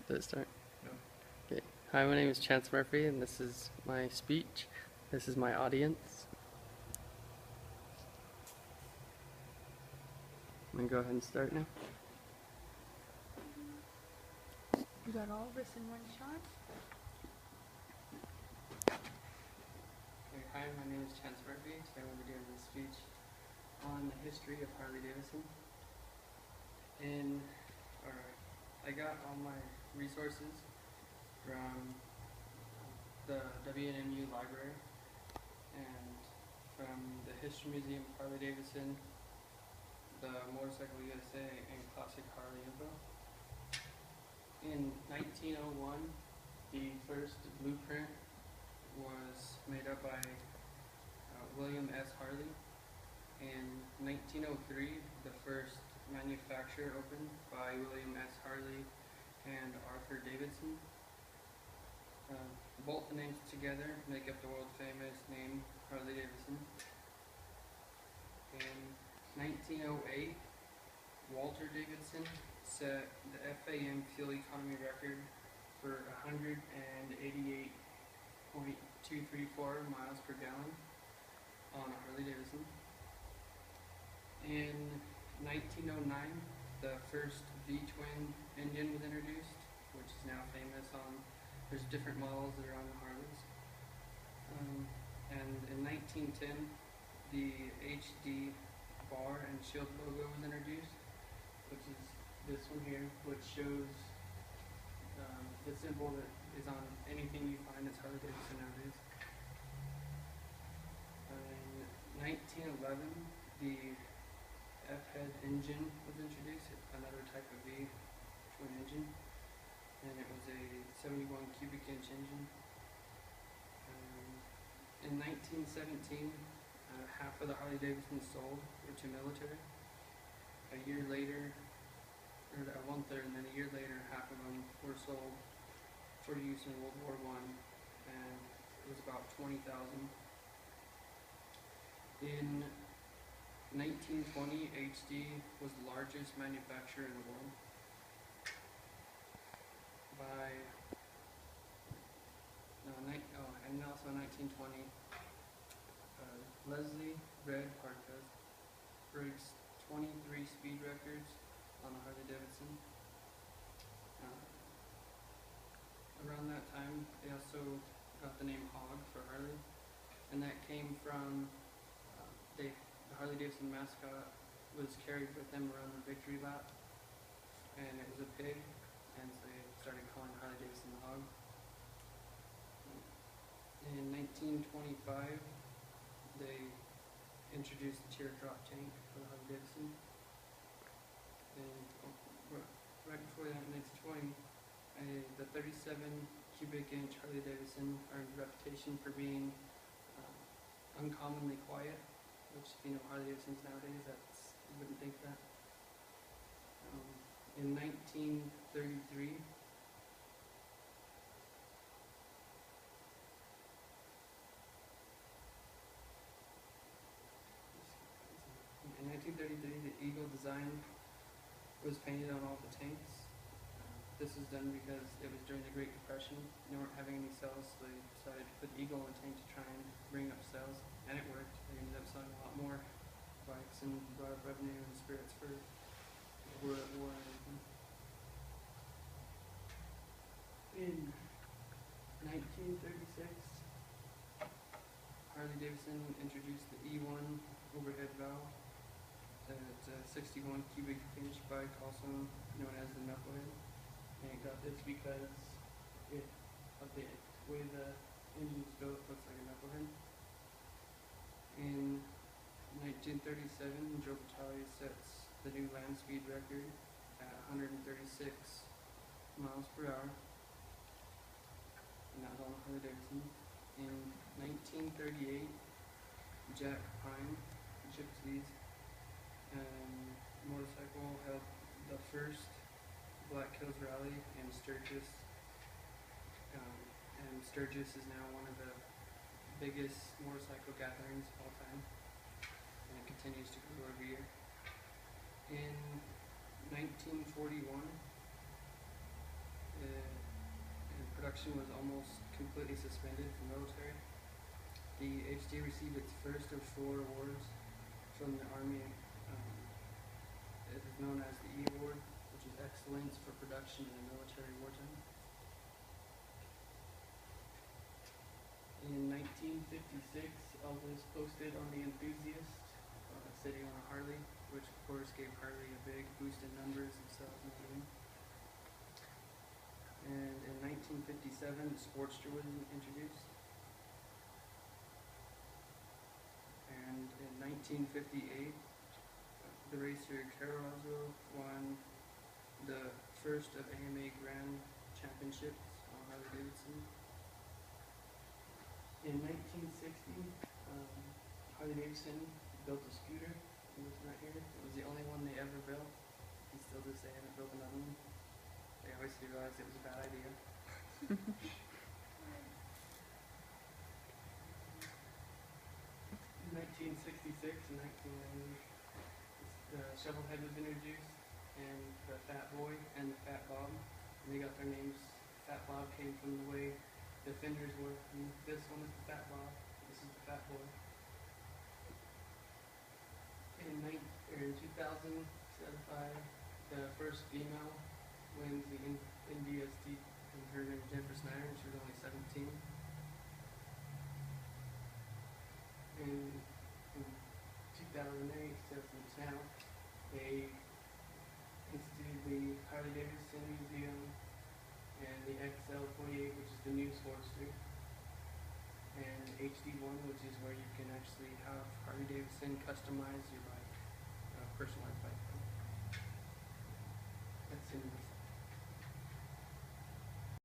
Does it start? No. Okay. Hi, my name is Chance Murphy, and this is my speech. This is my audience. I'm gonna go ahead and start now. You got all this in one shot? Okay, hi, my name is Chance Murphy. Today I'm going to be doing this speech on the history of Harley Davidson. I got all my resources from the WNMU library and from the History Museum of Harley Davidson, the Motorcycle USA, and Classic Harley info. In 1901, the first blueprint was made up by William S. Harley. In 1903, the first manufacturer opened by William S. Harley and Arthur Davidson. Both the names together make up the world famous name Harley Davidson. In 1908, Walter Davidson set the FAM fuel economy record for 188.234 miles per gallon on a Harley Davidson. In 1909, the first V-twin engine was introduced, which is now famous on, there's different models that are on the Harleys. And in 1910, the HD bar and shield logo was introduced, which is this one here, which shows the symbol that is on anything you find that's Harley Davidson nowadays. In 1911, the F-head engine was introduced, another type of V-twin engine, and it was a 71 cubic inch engine. In 1917, half of the Harley Davidsons sold were to military. A year later, or 1/3, and then a year later, half of them were sold for use in World War I, and it was about 20,000. In 1920, HD was the largest manufacturer in the world. And also in 1920, Leslie Red Parkas breaks 23 speed records on a Harley Davidson. Around that time, they also got the name Hog for Harley, and that came from the Harley Davidson mascot was carried with them around the victory lap, and it was a pig, and so they started calling Harley Davidson the Hog. In 1925, they introduced the teardrop tank for the Harley Davidson, and right before that, in 1920, the 37 cubic inch Harley Davidson earned a reputation for being uncommonly quiet, which, if you know Harley Davidsons nowadays, you wouldn't think that. In 1933, the Eagle design was painted on all the tanks. This was done because it was during the Great Depression. They weren't having any sales, so they decided to put Eagle on the tank to try and bring up sales, and it worked. They ended up selling a lot more bikes and brought up revenue and spirits for the war and everything. In 1936, Harley Davidson introduced the E1 overhead valve. It's a 61 cubic inch bike, also known as the knucklehead. And it got this because of the way the engine's built, looks like a knucklehead. In 1937, Joe Vitale sets the new land speed record at 136 miles per hour. And that was on Harley Davidson. In 1938, Jack Pine, Gypsies, motorcycle held the first Black Hills Rally in Sturgis, and Sturgis is now one of the biggest motorcycle gatherings of all time, and it continues to grow every year. In 1941, production was almost completely suspended for military. The HD received its first of 4 awards from the Army. It is known as the E Award, which is Excellence for Production in a Military Wartime. In 1956, Elvis posted on The Enthusiast, sitting on a Harley, which of course gave Harley a big boost in numbers and sales in the game. And in 1957, the Sportster was introduced. And in 1958, the racer Carol Roswell won the first of AMA Grand Championships on Harley Davidson. In 1960, Harley Davidson built a scooter. It was right here. It was the only one they ever built. And still to this day, haven't built another one. They obviously realized it was a bad idea. In 1966 and 1990, the Shovelhead was introduced, and the Fat Boy and the Fat Bob. And they got their names. Fat Bob came from the way the fenders were. And this one is the Fat Bob. This is the Fat Boy. In 2000, the first female wins the NDST, and her name is Jennifer Snyder, and she was only 17. In 2008, so since now, they instituted the Harley Davidson Museum and the XL48, which is the new Sportster, and HD1, which is where you can actually have Harley Davidson customize your bike, personalized bike.